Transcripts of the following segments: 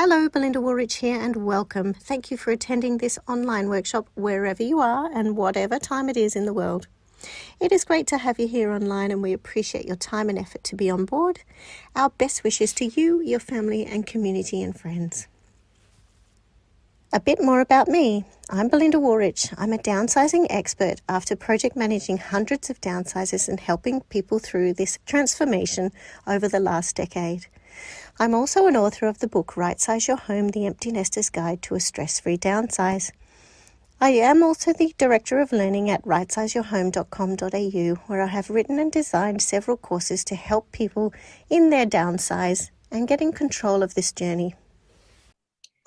Hello, Belinda Woolrich here and welcome. Thank you for attending this online workshop wherever you are and whatever time it is in the world. It is great to have you here online and we appreciate your time and effort to be on board. Our best wishes to you, your family and community and friends. A bit more about me. I'm Belinda Woolrich. I'm a downsizing expert after project managing hundreds of downsizes and helping people through this transformation over the last decade. I'm also an author of the book Right Size Your Home, The Empty Nester's Guide to a Stress-Free Downsize. I am also the Director of Learning at rightsizeyourhome.com.au, where I have written and designed several courses to help people in their downsize and get in control of this journey.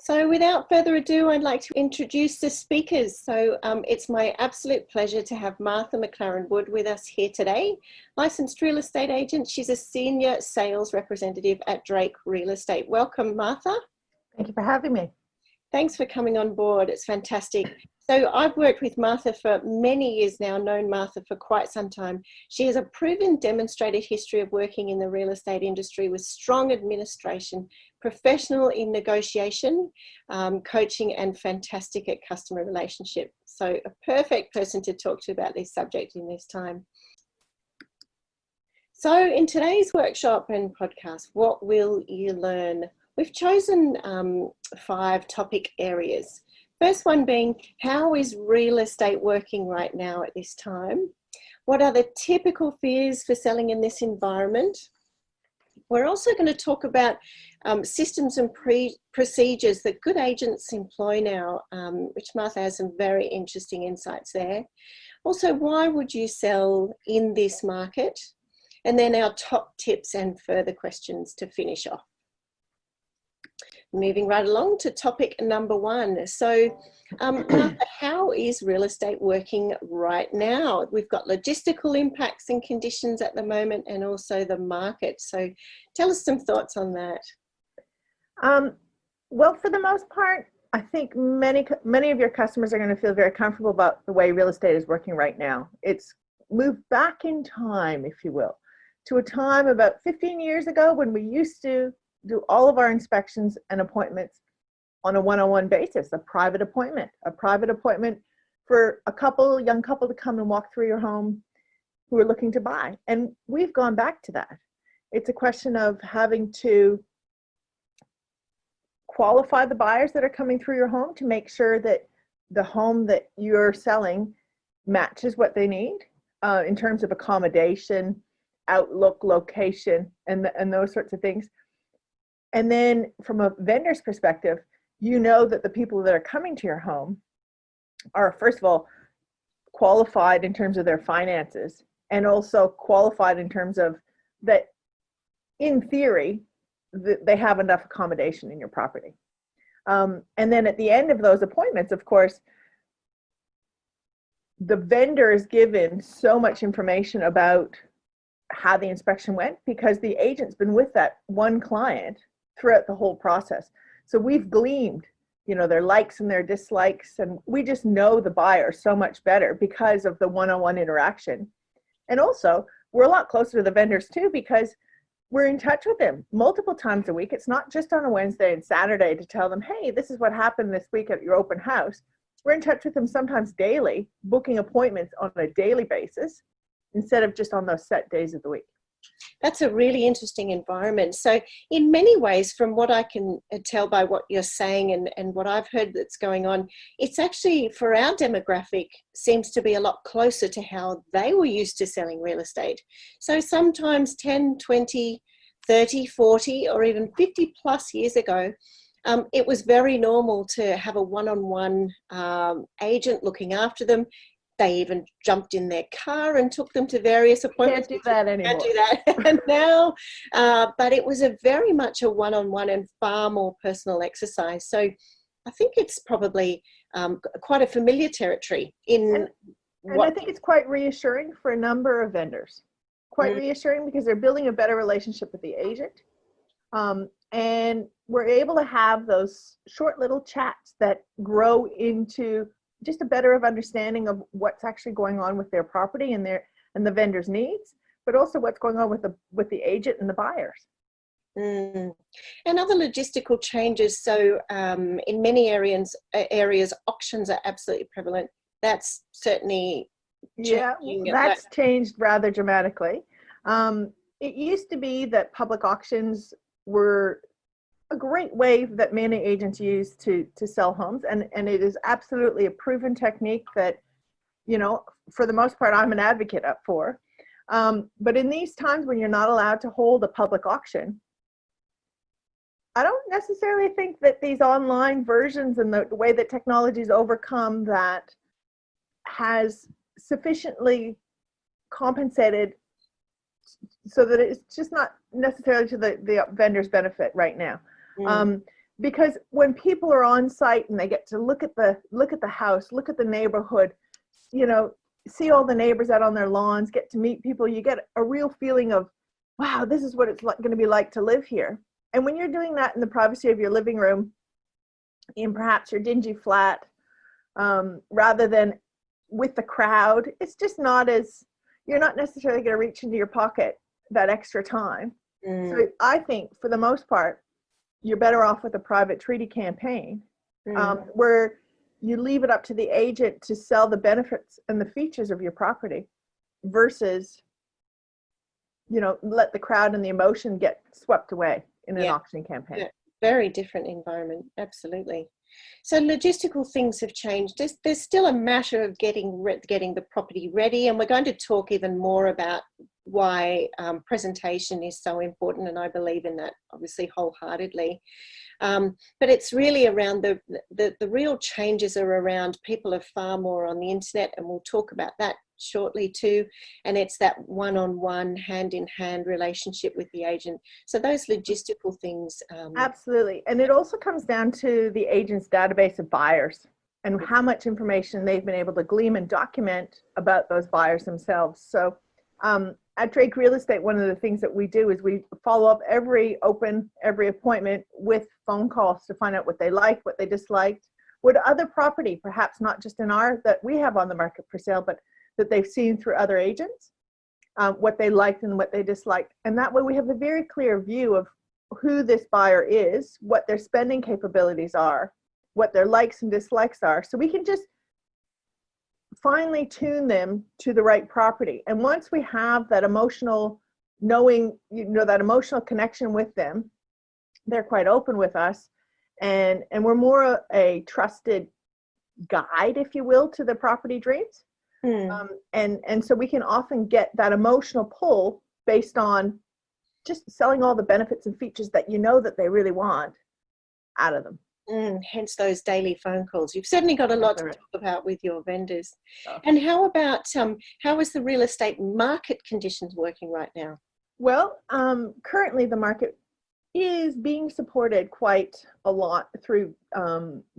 So without further ado, I'd like to introduce the speakers. It's my absolute pleasure to have Martha McLaren Wood with us here today. Licensed real estate agent. She's a senior sales representative at Drake Real Estate. Welcome, Martha. Thank you for having me. Thanks for coming on board. It's fantastic. So I've worked with Martha for many years now, known Martha for quite some time. She has a proven demonstrated history of working in the real estate industry with strong administration, professional in negotiation, coaching, and fantastic at customer relationship. So a perfect person to talk to about this subject in this time. So in today's workshop and podcast, what will you learn? We've chosen 5 topic areas. First one being, how is real estate working right now at this time? What are the typical fears for selling in this environment? We're also going to talk about systems and procedures that good agents employ now, which Martha has some very interesting insights there. Also, why would you sell in this market? And then our top tips and further questions to finish off. Moving right along to topic number 1. So, Martha, how is real estate working right now? We've got logistical impacts and conditions at the moment and also the market. So tell us some thoughts on that. Well, for the most part, I think many of your customers are going to feel very comfortable about the way real estate is working right now. It's moved back in time, if you will, to a time about 15 years ago when we used to do all of our inspections and appointments on a one-on-one basis, a private appointment for a young couple to come and walk through your home who are looking to buy. And we've gone back to that. It's a question of having to qualify the buyers that are coming through your home to make sure that the home that you're selling matches what they need in terms of accommodation, outlook, location, and those sorts of things. And then from a vendor's perspective, you know that the people that are coming to your home are, first of all, qualified in terms of their finances, and also qualified in terms of that, in theory, they have enough accommodation in your property. And then at the end of those appointments, of course, the vendor is given so much information about how the inspection went because the agent's been with that one client throughout the whole process. So we've gleaned, their likes and their dislikes, and we just know the buyer so much better because of the one-on-one interaction. And also, we're a lot closer to the vendors too because we're in touch with them multiple times a week. It's not just on a Wednesday and Saturday to tell them, hey, this is what happened this week at your open house. We're in touch with them sometimes daily, booking appointments on a daily basis instead of just on those set days of the week. That's a really interesting environment. So in many ways, from what I can tell by what you're saying and what I've heard that's going on, it's actually, for our demographic, seems to be a lot closer to how they were used to selling real estate. So sometimes 10, 20, 30, 40, or even 50 plus years ago, it was very normal to have a one-on-one agent looking after them. They even jumped in their car and took them to various appointments. Can't do that anymore. Can't do that and now, but it was very much a one-on-one and far more personal exercise. So I think it's probably quite a familiar territory and I think it's quite reassuring for a number of vendors. Quite reassuring because they're building a better relationship with the agent. And we're able to have those short little chats that grow into just a better of understanding of what's actually going on with their property and the vendor's needs, but also what's going on with the agent and the buyers. Mm. And other logistical changes. So in many areas, auctions are absolutely prevalent. That's certainly Yeah, changing. that's changed rather dramatically. It used to be that public auctions were a great way that many agents use to sell homes, and it is absolutely a proven technique that, you know, for the most part, I'm an advocate up for. But in these times when you're not allowed to hold a public auction, I don't necessarily think that these online versions and the way that technology's overcome that has sufficiently compensated so that it's just not necessarily to the vendor's benefit right now. Because when people are on site and they get to look at the house, look at the neighborhood, you know, see all the neighbors out on their lawns, get to meet people, you get a real feeling of, wow, this is what it's going to be like to live here. And when you're doing that in the privacy of your living room, in perhaps your dingy flat, rather than with the crowd, it's just not as, you're not necessarily going to reach into your pocket that extra time. So I think for the most part, you're better off with a private treaty campaign, where you leave it up to the agent to sell the benefits and the features of your property versus, you know, let the crowd and the emotion get swept away in an auction campaign. Yeah. Very different environment, absolutely. So logistical things have changed. There's still a matter of getting the property ready, and we're going to talk even more about why presentation is so important, and I believe in that obviously wholeheartedly. But it's really around the real changes are around people are far more on the internet, and we'll talk about that shortly too. And it's that one-on-one, hand-in-hand relationship with the agent. So those logistical things. Absolutely. And it also comes down to the agent's database of buyers and how much information they've been able to glean and document about those buyers themselves. So at Drake Real Estate, one of the things that we do is we follow up every appointment with phone calls to find out what they liked, what they disliked, what other property, perhaps not just in our, that we have on the market for sale, but that they've seen through other agents, what they liked and what they disliked. And that way we have a very clear view of who this buyer is, what their spending capabilities are, what their likes and dislikes are. So we can just finely tune them to the right property. And once we have that emotional knowing, you know, that emotional connection with them, they're quite open with us, and we're more a trusted guide, if you will, to the property dreams. And so we can often get that emotional pull based on just selling all the benefits and features that you know that they really want out of them. Hence those daily phone calls. You've certainly got a lot to talk about with your vendors. And how about how is the real estate market conditions working right now? Well, currently the market is being supported quite a lot through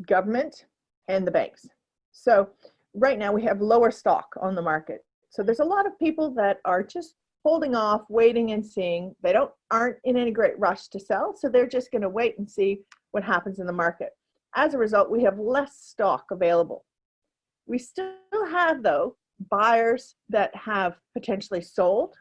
government and the banks. So right now we have lower stock on the market. So there's a lot of people that are just holding off, waiting and seeing. They aren't in any great rush to sell, so they're just going to wait and see what happens in the market. As a result, we have less stock available. We still have, though, buyers that have potentially sold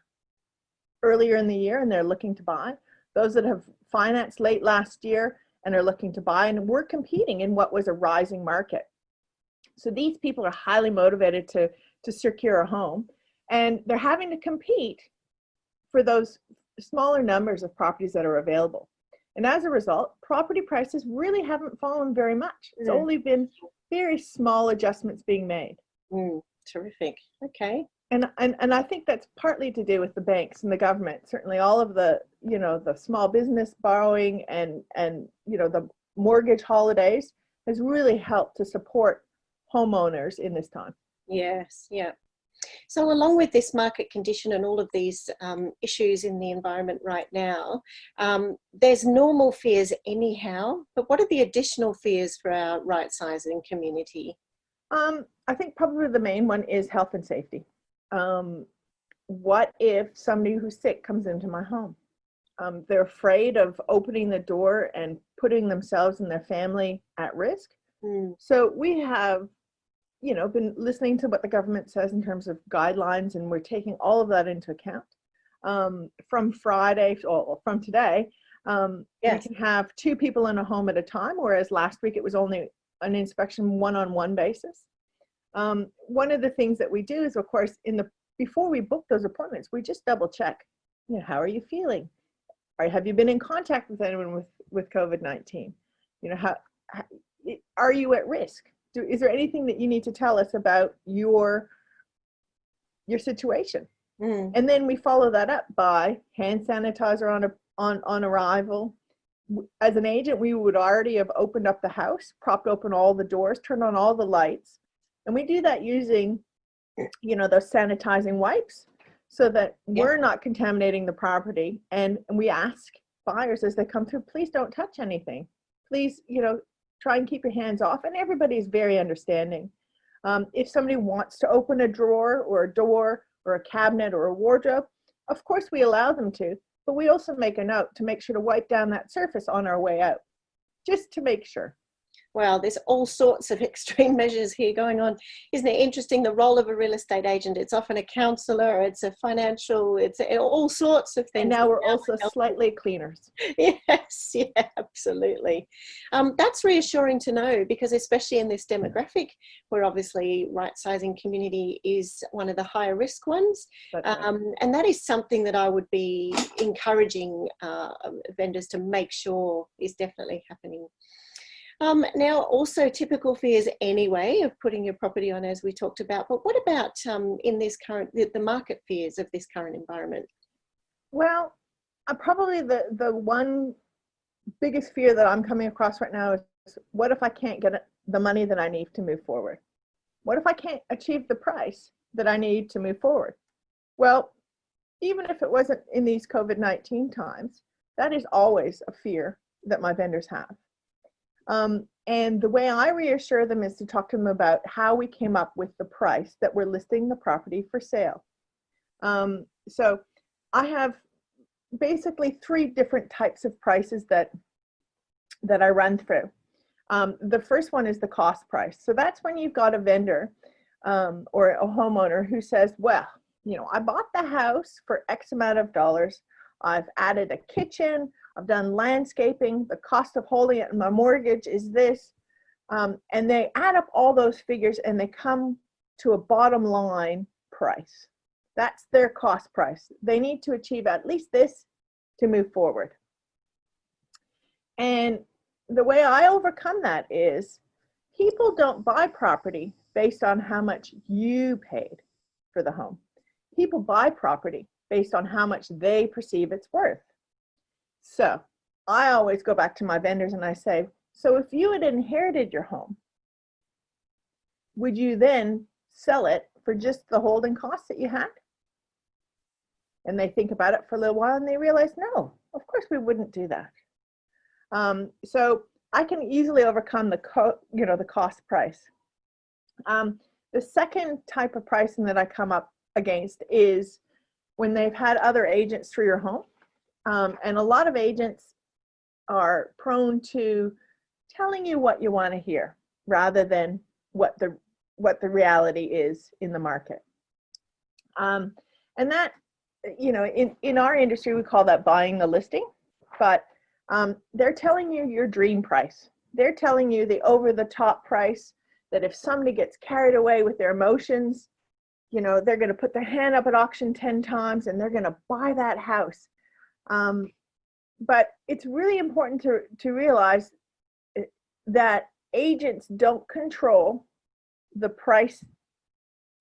earlier in the year and they're looking to buy. Those that have financed late last year and are looking to buy, and we're competing in what was a rising market. So these people are highly motivated to secure a home, and they're having to compete for those smaller numbers of properties that are available. And as a result, property prices really haven't fallen very much. It's only been very small adjustments being made. Terrific. Okay. And I think that's partly to do with the banks and the government. Certainly all of the, you know, the small business borrowing and you know, the mortgage holidays has really helped to support homeowners in this time. Yes, yeah. So along with this market condition and all of these issues in the environment right now, there's normal fears anyhow, but what are the additional fears for our right sizing community? I think probably the main one is health and safety. What if somebody who's sick comes into my home? They're afraid of opening the door and putting themselves and their family at risk. So we have, you know, been listening to what the government says in terms of guidelines, and we're taking all of that into account. From Friday, or from today, We can have 2 people in a home at a time, whereas last week it was only an inspection one-on-one basis. One of the things that we do is, of course, before we book those appointments, we just double check, how are you feeling? Or have you been in contact with anyone with COVID-19? Are you at risk? Is there anything that you need to tell us about your situation? And then we follow that up by hand sanitizer on arrival. As an agent, we would already have opened up the house, propped open all the doors, turned on all the lights. And we do that using, those sanitizing wipes so that we're not contaminating the property. And we ask buyers as they come through, please don't touch anything. Please, try and keep your hands off. And everybody is very understanding. If somebody wants to open a drawer or a door or a cabinet or a wardrobe, of course we allow them to, but we also make a note to make sure to wipe down that surface on our way out, just to make sure. Well, there's all sorts of extreme measures here going on. Isn't it interesting, the role of a real estate agent? It's often a counselor, it's a financial, it's all sorts of things. And now we're also slightly cleaners. Yes, yeah, absolutely. That's reassuring to know, because especially in this demographic, where obviously right-sizing community is one of the higher risk ones. And that is something that I would be encouraging vendors to make sure is definitely happening. Now, also typical fears anyway of putting your property on, as we talked about, but what about in this current, the market fears of this current environment? Well, probably the one biggest fear that I'm coming across right now is, what if I can't get the money that I need to move forward? What if I can't achieve the price that I need to move forward? Well, even if it wasn't in these COVID-19 times, that is always a fear that my vendors have. And the way I reassure them is to talk to them about how we came up with the price that we're listing the property for sale. So I have basically 3 different types of prices that I run through. The first one is the cost price. So that's when you've got a vendor or a homeowner who says, well, I bought the house for X amount of dollars. I've added a kitchen. I've done landscaping. The cost of holding it in my mortgage is this. And they add up all those figures and they come to a bottom line price. That's their cost price. They need to achieve at least this to move forward. And the way I overcome that is, people don't buy property based on how much you paid for the home. People buy property based on how much they perceive it's worth. So I always go back to my vendors and I say, so if you had inherited your home, would you then sell it for just the holding costs that you had? And they think about it for a little while and they realize, no, of course we wouldn't do that. So I can easily overcome the cost price. The second type of pricing that I come up against is when they've had other agents through your home. And a lot of agents are prone to telling you what you want to hear rather than what the reality is in the market. And that, in our industry, we call that buying the listing, but they're telling you your dream price. They're telling you the over-the-top price that if somebody gets carried away with their emotions, they're going to put their hand up at auction 10 times and they're going to buy that house. But it's really important to realize that agents don't control the price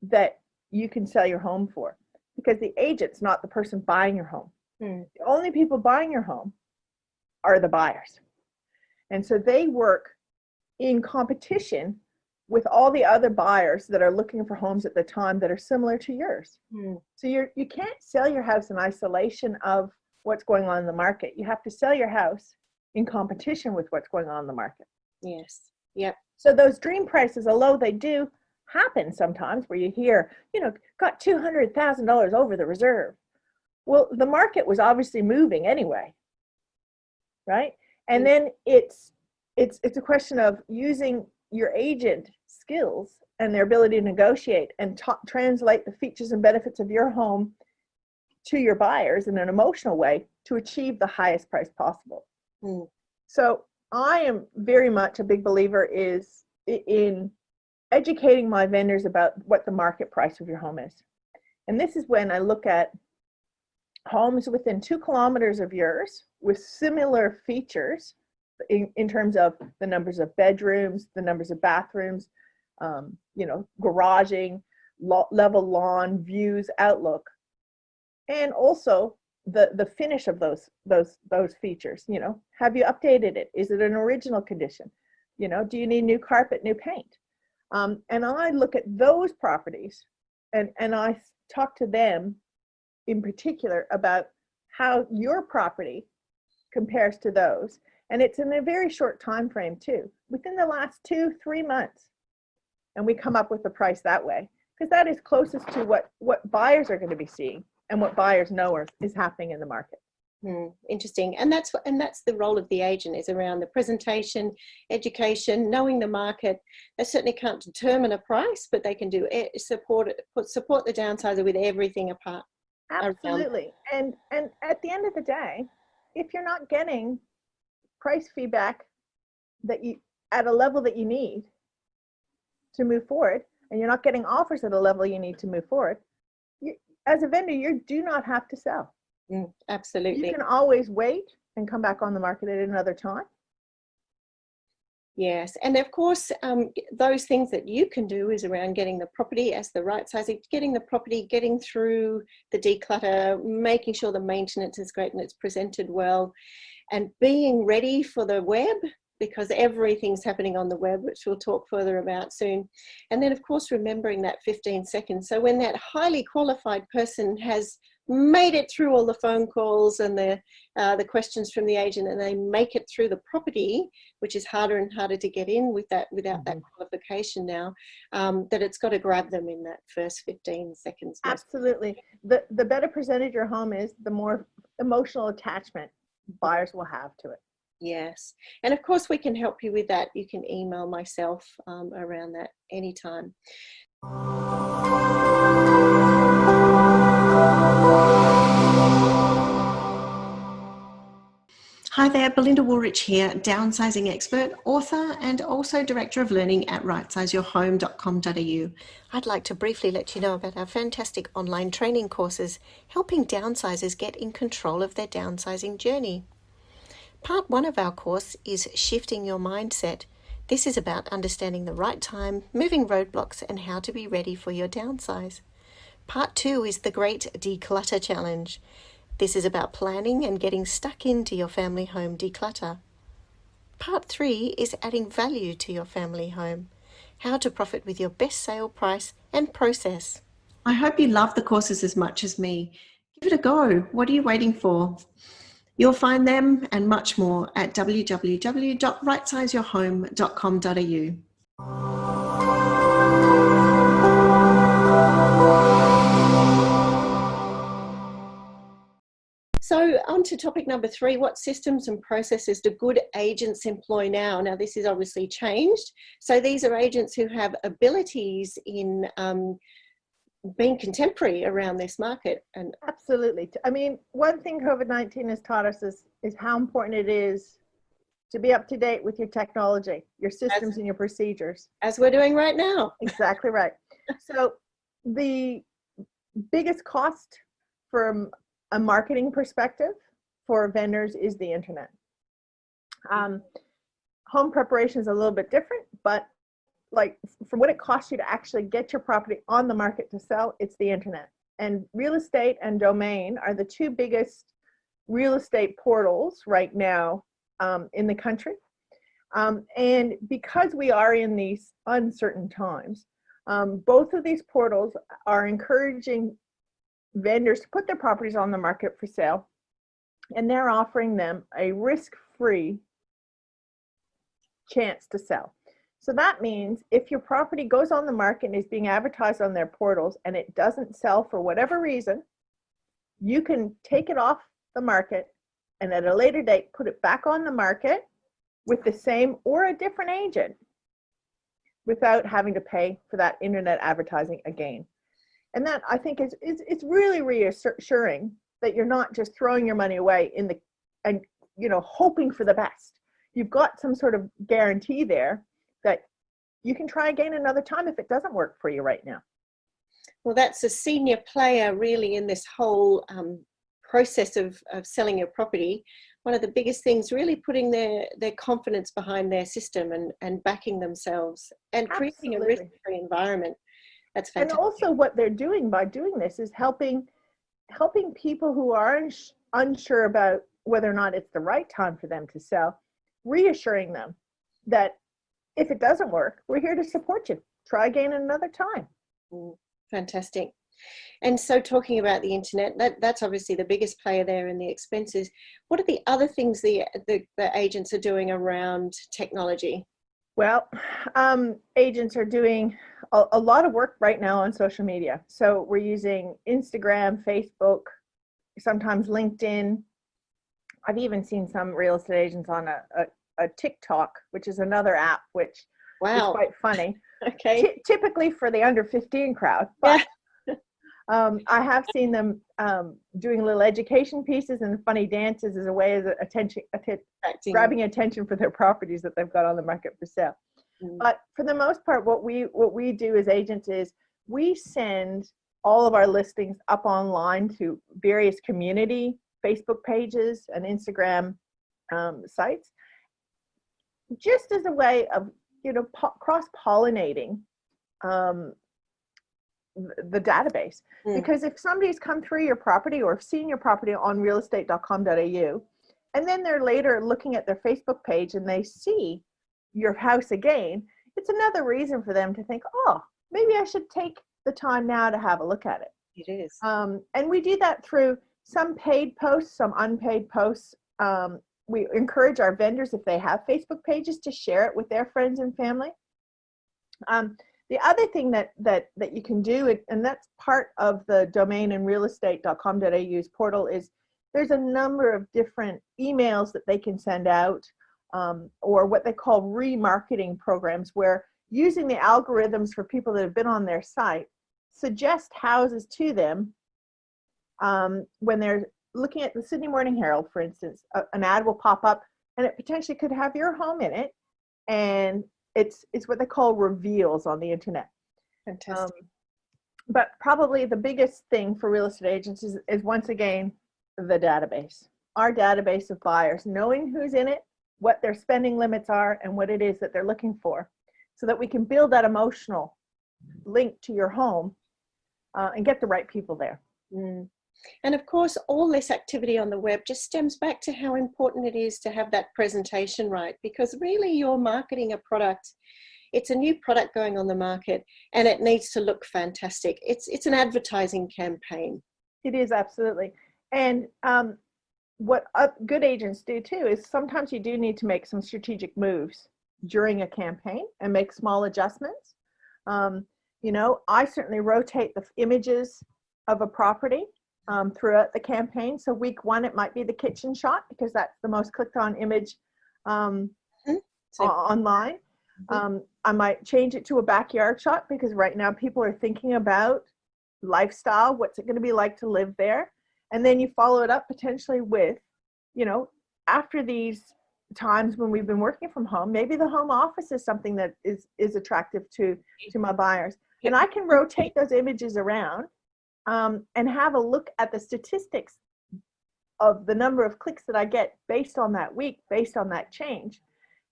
that you can sell your home for, because the agent's not the person buying your home. The only people buying your home are the buyers. And so they work in competition with all the other buyers that are looking for homes at the time that are similar to yours. So you can't sell your house in isolation of what's going on in the market. You have to sell your house in competition with what's going on in the market. Yes. Yep. So those dream prices, although they do happen sometimes where you hear, got $200,000 over the reserve. Well, the market was obviously moving anyway, right? And then it's a question of using your agent skills and their ability to negotiate and translate the features and benefits of your home to your buyers in an emotional way to achieve the highest price possible. Mm. So I am very much a big believer in educating my vendors about what the market price of your home is. And this is when I look at homes within 2 kilometers of yours with similar features in terms of the numbers of bedrooms, the numbers of bathrooms, garaging, level lawn, views, outlook, and also the finish of those features. Have you updated it? Is it an original condition? Do you need new carpet, new paint? And I look at those properties and I talk to them in particular about how your property compares to those. And it's in a very short time frame too, within the last 2-3 months. And we come up with the price that way, because that is closest to what buyers are going to be seeing and what buyers know is happening in the market. Interesting. And that's the role of the agent, is around the presentation, education, knowing the market. They certainly can't determine a price, but they can support the downsizer with everything apart. Absolutely. And at the end of the day, if you're not getting price feedback that you at a level that you need to move forward, and you're not getting offers at a level you need to move forward, as a vendor, you do not have to sell. Absolutely. You can always wait and come back on the market at another time. Yes, and of course, those things that you can do is around getting the property as the right size, getting the property, getting through the declutter, making sure the maintenance is great and it's presented well, and being ready for the web, because everything's happening on the web, which we'll talk further about soon. And then, of course, remembering that 15 seconds. So when that highly qualified person has made it through all the phone calls and the questions from the agent, and they make it through the property, which is harder and harder to get in without that qualification now, that it's got to grab them in that first 15 seconds. Absolutely. The better presented your home is, the more emotional attachment buyers will have to it. Yes. And of course, we can help you with that. You can email myself around that anytime. Hi there, Belinda Woolrich here, downsizing expert, author, and also director of learning at rightsizyourhome.com.au. I'd like to briefly let you know about our fantastic online training courses, helping downsizers get in control of their downsizing journey. Part 1 of our course is Shifting Your Mindset. This is about understanding the right time, moving roadblocks, and how to be ready for your downsize. Part 2 is the Great Declutter Challenge. This is about planning and getting stuck into your family home declutter. Part 3 is adding value to your family home, how to profit with your best sale price and process. I hope you love the courses as much as me. Give it a go. What are you waiting for? You'll find them and much more at www.rightsizyourhome.com.au. So on to topic number 3, what systems and processes do good agents employ now? Now, this is obviously changed. So these are agents who have abilities in being contemporary around this market. And absolutely. I mean, one thing COVID-19 has taught us is how important it is to be up to date with your technology, your systems and your procedures. As we're doing right now. Exactly right. So the biggest cost from a marketing perspective for vendors is the internet. Home preparation is a little bit different, but like for what it costs you to actually get your property on the market to sell, it's the internet. And real estate and domain are the 2 biggest real estate portals right now in the country. And because we are in these uncertain times, both of these portals are encouraging vendors to put their properties on the market for sale, and they're offering them a risk-free chance to sell. So that means if your property goes on the market and is being advertised on their portals and it doesn't sell for whatever reason, you can take it off the market and at a later date put it back on the market with the same or a different agent without having to pay for that internet advertising again. And that, I think, is it's really reassuring that you're not just throwing your money away and hoping for the best. You've got some sort of guarantee there that you can try again another time if it doesn't work for you right now. Well, that's a senior player really in this whole process of selling your property. One of the biggest things, really putting their confidence behind their system and backing themselves and creating a risk-free environment. That's fantastic. And also what they're doing by doing this is helping people who are unsure about whether or not it's the right time for them to sell, reassuring them that if it doesn't work, we're here to support you. Try again another time. Fantastic. And so talking about the internet, that's obviously the biggest player there in the expenses. What are the other things the agents are doing around technology? Well, agents are doing a lot of work right now on social media. So we're using Instagram, Facebook, sometimes LinkedIn. I've even seen some real estate agents on a TikTok, which is another app, which is quite funny. Okay. Typically for the under 15 crowd, but I have seen them doing little education pieces and funny dances as a way of grabbing attention for their properties that they've got on the market for sale. But for the most part, what we do as agents is we send all of our listings up online to various community Facebook pages and Instagram sites, just as a way of cross-pollinating the database. Because if somebody's come through your property or seen your property on realestate.com.au, and then they're later looking at their Facebook page and they see your house again, it's another reason for them to think, oh, maybe I should take the time now to have a look at it. It is. And we do that through some paid posts, some unpaid posts. We encourage our vendors, if they have Facebook pages, to share it with their friends and family. The other thing that you can do, and that's part of the domain and realestate.com.au's portal, is there's a number of different emails that they can send out, or what they call remarketing programs, where using the algorithms for people that have been on their site, suggest houses to them when they're looking at the Sydney Morning Herald, for instance. An ad will pop up and it potentially could have your home in it, and it's what they call reveals on the internet. Fantastic. But probably the biggest thing for real estate agents is once again the database. Our database of buyers, knowing who's in it, what their spending limits are, and what it is that they're looking for, so that we can build that emotional link to your home and get the right people there. And of course, all this activity on the web just stems back to how important it is to have that presentation right, because really you're marketing a product. It's a new product going on the market and it needs to look fantastic. It's an advertising campaign. It is, absolutely. And what good agents do too is sometimes you do need to make some strategic moves during a campaign and make small adjustments. I certainly rotate the images of a property throughout the campaign. So week 1, it might be the kitchen shot because that's the most clicked on image online. I might change it to a backyard shot because right now people are thinking about lifestyle. What's it going to be like to live there? And then you follow it up potentially with, after these times when we've been working from home, maybe the home office is something that is attractive to my buyers. And I can rotate those images around and have a look at the statistics of the number of clicks that I get based on that week, based on that change.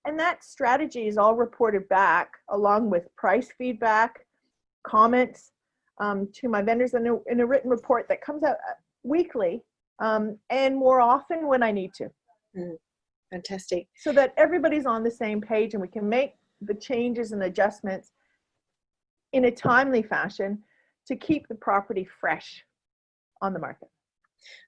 And that strategy is all reported back along with price feedback, comments to my vendors in a written report that comes out weekly and more often when I need to. Fantastic. So that everybody's on the same page and we can make the changes and adjustments in a timely fashion to keep the property fresh on the market.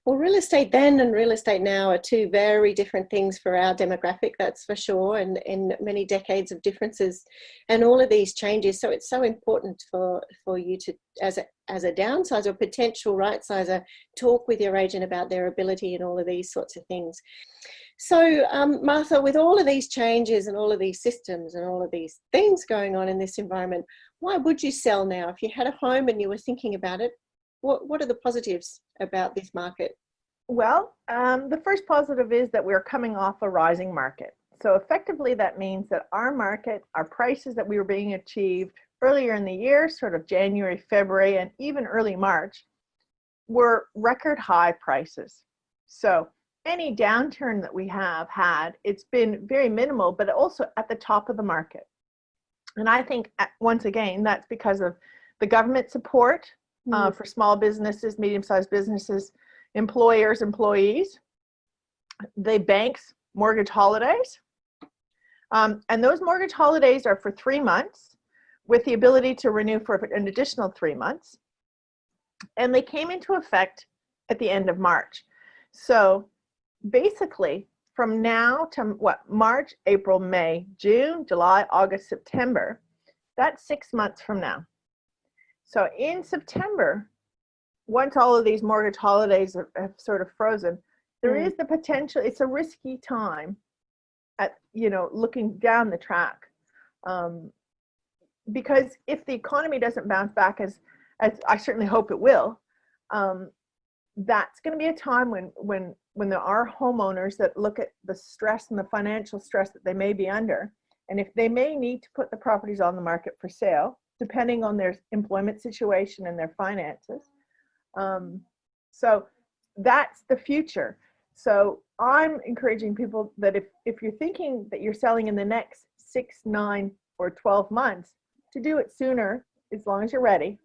Well, real estate then and real estate now are two very different things for our demographic, that's for sure, and in many decades of differences and all of these changes. So it's so important for you to, as a downsizer or potential right sizer, talk with your agent about their ability and all of these sorts of things. So Martha, with all of these changes and all of these systems and all of these things going on in this environment, why would you sell now? If you had a home and you were thinking about it, what are the positives about this market? Well, the first positive is that we're coming off a rising market. So effectively, that means that our market, our prices that we were being achieved earlier in the year, sort of January, February, and even early March, were record high prices. So any downturn that we have had, it's been very minimal, but also at the top of the market. And I think, once again, that's because of the government support for small businesses, medium-sized businesses, employers, employees, the banks' mortgage holidays. And those mortgage holidays are for 3 months with the ability to renew for an additional 3 months. And they came into effect at the end of March. So basically, from now to March, April, May, June, July, August, September, that's 6 months from now. So in September, once all of these mortgage holidays have sort of frozen, there is the potential, it's a risky time at, looking down the track. Because if the economy doesn't bounce back as I certainly hope it will, that's going to be a time when there are homeowners that look at the stress and the financial stress that they may be under, and if they may need to put the properties on the market for sale, depending on their employment situation and their finances. So that's the future. So I'm encouraging people that if you're thinking that you're selling in the next 6, 9, or 12 months, to do it sooner, as long as you're ready,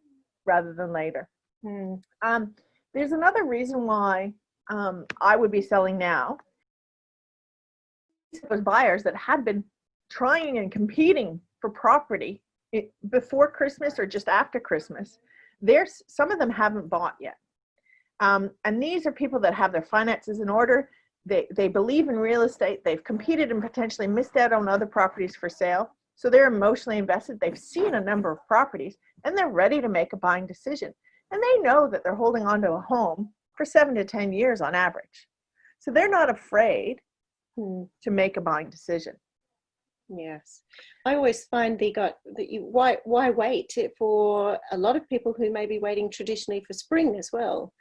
rather than later. There's another reason why I would be selling now. Those buyers that had been trying and competing for property before Christmas or just after Christmas, some of them haven't bought yet. And these are people that have their finances in order. They believe in real estate. They've competed and potentially missed out on other properties for sale. So they're emotionally invested. They've seen a number of properties and they're ready to make a buying decision. And they know that they're holding on to a home for 7 to 10 years on average. So they're not afraid to make a buying decision. Yes. I always find why wait for a lot of people who may be waiting traditionally for spring as well.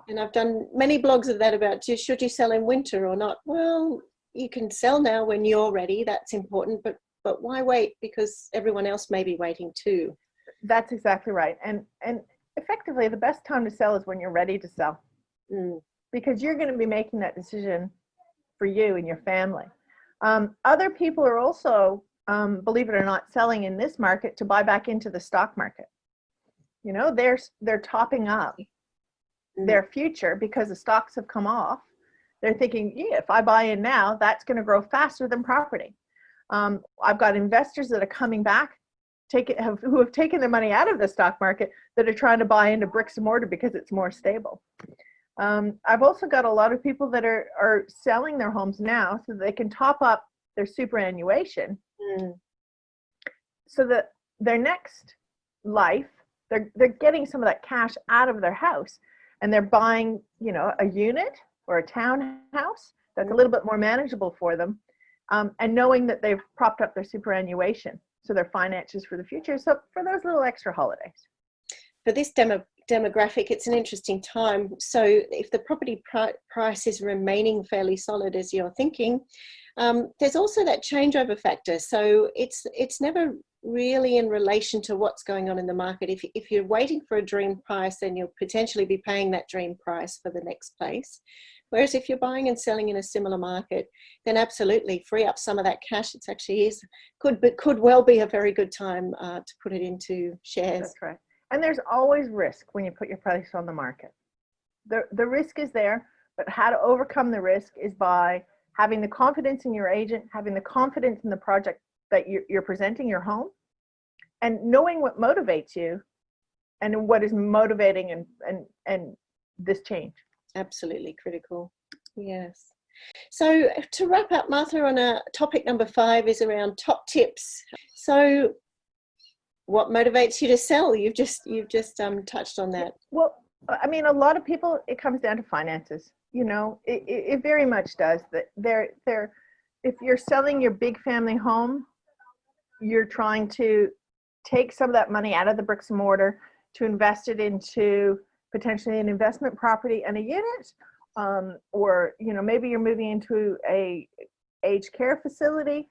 And I've done many blogs of that about should you sell in winter or not? Well, you can sell now when you're ready. That's important. But why wait? Because everyone else may be waiting too. That's exactly right. And effectively, the best time to sell is when you're ready to sell. Because you're going to be making that decision for you and your family. Other people are also, believe it or not, selling in this market to buy back into the stock market. They're topping up their future because the stocks have come off. They're thinking, if I buy in now, that's going to grow faster than property. I've got investors that are coming back, who have taken their money out of the stock market, that are trying to buy into bricks and mortar because it's more stable. I've also got a lot of people that are selling their homes now so that they can top up their superannuation, so that their next life, they're getting some of that cash out of their house, and they're buying, a unit or a townhouse that's a little bit more manageable for them, and knowing that they've propped up their superannuation, so their finances for the future, so for those little extra holidays. For this demographic, it's an interesting time. So if the property price is remaining fairly solid as you're thinking, there's also that changeover factor. So it's never really in relation to what's going on in the market. If you're waiting for a dream price, then you'll potentially be paying that dream price for the next place. Whereas if you're buying and selling in a similar market, then absolutely free up some of that cash. It actually could well be a very good time to put it into shares. That's right. And there's always risk when you put your price on the market. The risk is there, but how to overcome the risk is by having the confidence in your agent, having the confidence in the project that you're presenting your home, and knowing what motivates you and what is motivating and this change. Absolutely critical. Yes. So to wrap up, Martha, on topic number 5 is around top tips. So what motivates you to sell? You've just touched on that. Well, I mean, a lot of people, it comes down to finances. It very much does. That if you're selling your big family home, you're trying to take some of that money out of the bricks and mortar to invest it into potentially an investment property and a unit, or maybe you're moving into a aged care facility.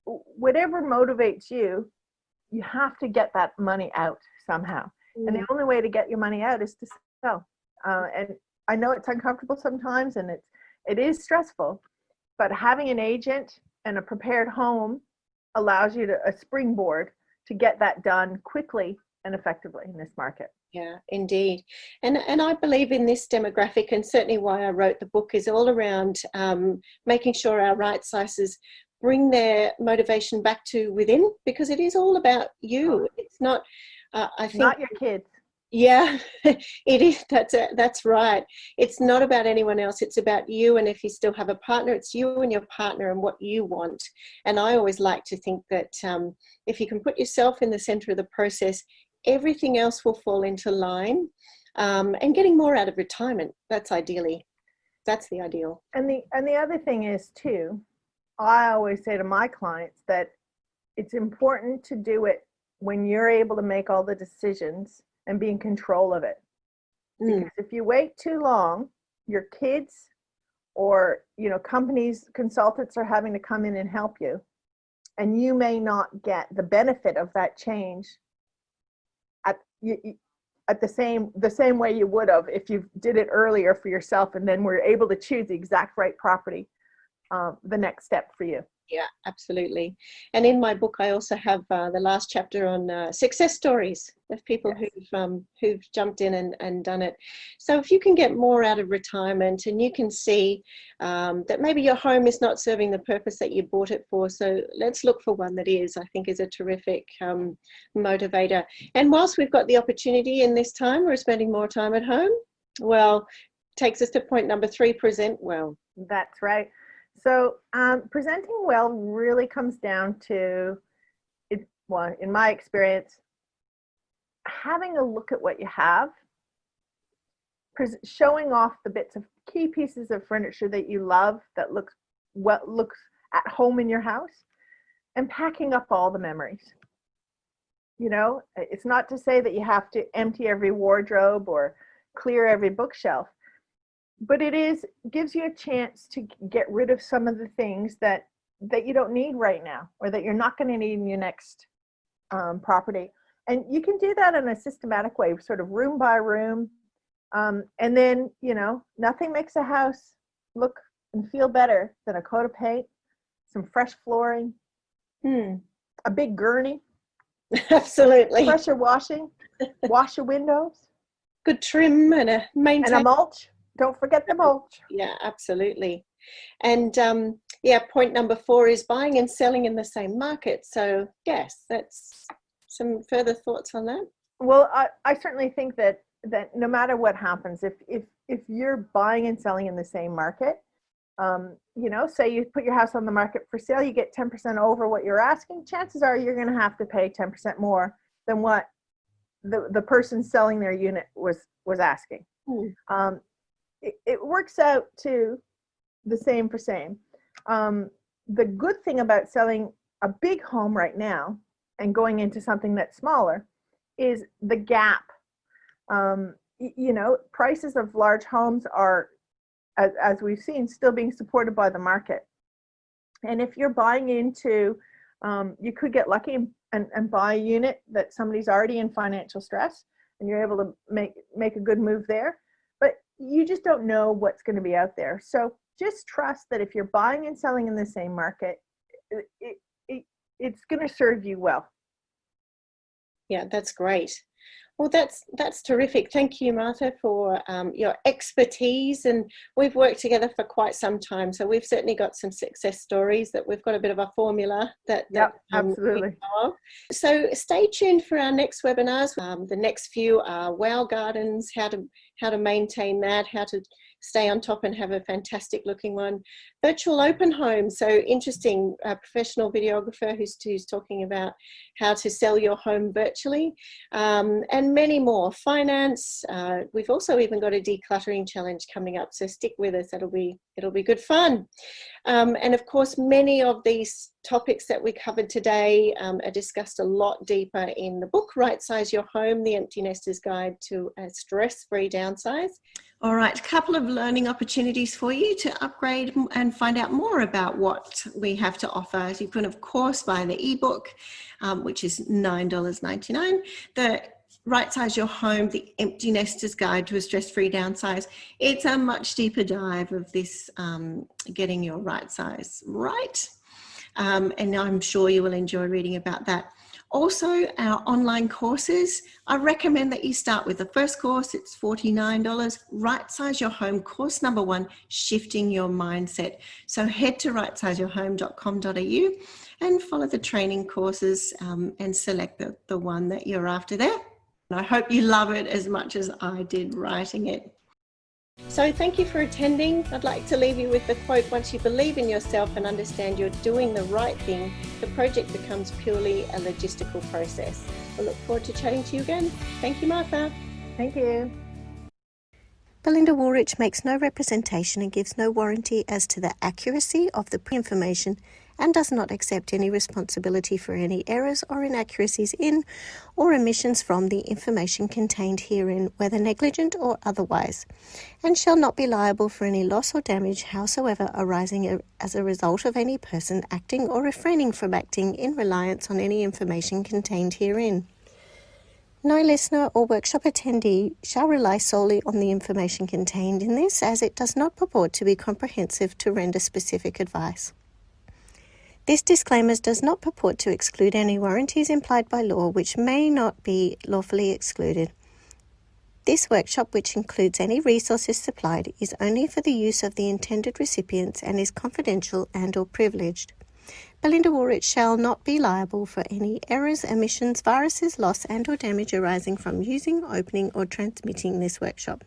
Whatever motivates you, you have to get that money out somehow. And the only way to get your money out is to sell. And I know it's uncomfortable sometimes, and it is stressful, but having an agent and a prepared home allows you a springboard to get that done quickly and effectively in this market. Yeah, indeed. And I believe in this demographic, and certainly why I wrote the book is all around making sure our right sizes bring their motivation back to within, because it is all about you. It's not, I think, not your kids. Yeah, it is. That's right. It's not about anyone else. It's about you. And if you still have a partner, it's you and your partner and what you want. And I always like to think that if you can put yourself in the center of the process, everything else will fall into line. And getting more out of retirement, that's the ideal. And the other thing is too, I always say to my clients that it's important to do it when you're able to make all the decisions and be in control of it. Because if you wait too long, your kids or companies, consultants are having to come in and help you, and you may not get the benefit of that change at the same way you would have if you did it earlier for yourself and then were able to choose the exact right property, the next step for you. Yeah, absolutely. And in my book, I also have the last chapter on success stories of people who've jumped in and done it. So if you can get more out of retirement, and you can see that maybe your home is not serving the purpose that you bought it for, so let's look for one that is, I think is a terrific motivator. And whilst we've got the opportunity in this time, we're spending more time at home. Well, takes us to point number 3, present well. That's right. So presenting well really comes down to, in my experience, having a look at what you have, showing off the bits of key pieces of furniture that you love, that looks at home in your house, and packing up all the memories. It's not to say that you have to empty every wardrobe or clear every bookshelf, but gives you a chance to get rid of some of the things that you don't need right now, or that you're not going to need in your next property. And you can do that in a systematic way, sort of room by room. And then, nothing makes a house look and feel better than a coat of paint, some fresh flooring, a big gurney. Absolutely. Pressure washing, wash your windows. Good trim and a mulch. Don't forget the mulch. Yeah, absolutely. And point number 4 is buying and selling in the same market. So yes, that's some further thoughts on that. Well, I certainly think that no matter what happens, if you're buying and selling in the same market, say you put your house on the market for sale, you get 10% over what you're asking, chances are you're going to have to pay 10% more than what the person selling their unit was asking. It works out to the same for same. The good thing about selling a big home right now and going into something that's smaller is the gap. Prices of large homes are, as we've seen, still being supported by the market. And if you're buying into, you could get lucky and buy a unit that somebody's already in financial stress, and you're able to make a good move there. But you just don't know what's going to be out there. So just trust that if you're buying and selling in the same market, it's going to serve you well. Yeah, that's great. Well, that's terrific. Thank you, Martha, for your expertise. And we've worked together for quite some time, so we've certainly got some success stories that we've got a bit of a formula that absolutely. So stay tuned for our next webinars. The next few are Wow Gardens, how to maintain that, how to stay on top and have a fantastic looking one. Virtual open home, so interesting, a professional videographer who's talking about how to sell your home virtually. And many more. Finance. We've also even got a decluttering challenge coming up, so stick with us. It'll be good fun. And of course, many of these topics that we covered today are discussed a lot deeper in the book, Right Size Your Home, The Empty Nester's Guide to a Stress-Free Downsize. All right, a couple of learning opportunities for you to upgrade and find out more about what we have to offer. You can, of course, buy the ebook, which is $9.99. The Right Size Your Home, The Empty Nester's Guide to a Stress-Free Downsize. It's a much deeper dive of this, getting your right size right. And I'm sure you will enjoy reading about that. Also, our online courses, I recommend that you start with the first course. It's $49, Right Size Your Home, course number 1, Shifting Your Mindset. So head to rightsizyourhome.com.au and follow the training courses and select the one that you're after there. And I hope you love it as much as I did writing it. So thank you for attending. I'd like to leave you with the quote, once you believe in yourself and understand you're doing the right thing, the project becomes purely a logistical process. I look forward to chatting to you again. Thank you, Martha. Thank you. Belinda Woolrich makes no representation and gives no warranty as to the accuracy of the information and does not accept any responsibility for any errors or inaccuracies in or omissions from the information contained herein, whether negligent or otherwise, and shall not be liable for any loss or damage howsoever arising as a result of any person acting or refraining from acting in reliance on any information contained herein. No listener or workshop attendee shall rely solely on the information contained in this, as it does not purport to be comprehensive to render specific advice. This disclaimer does not purport to exclude any warranties implied by law which may not be lawfully excluded. This workshop, which includes any resources supplied, is only for the use of the intended recipients and is confidential and/or privileged. Belinda Woolrich shall not be liable for any errors, omissions, viruses, loss and/or damage arising from using, opening or transmitting this workshop.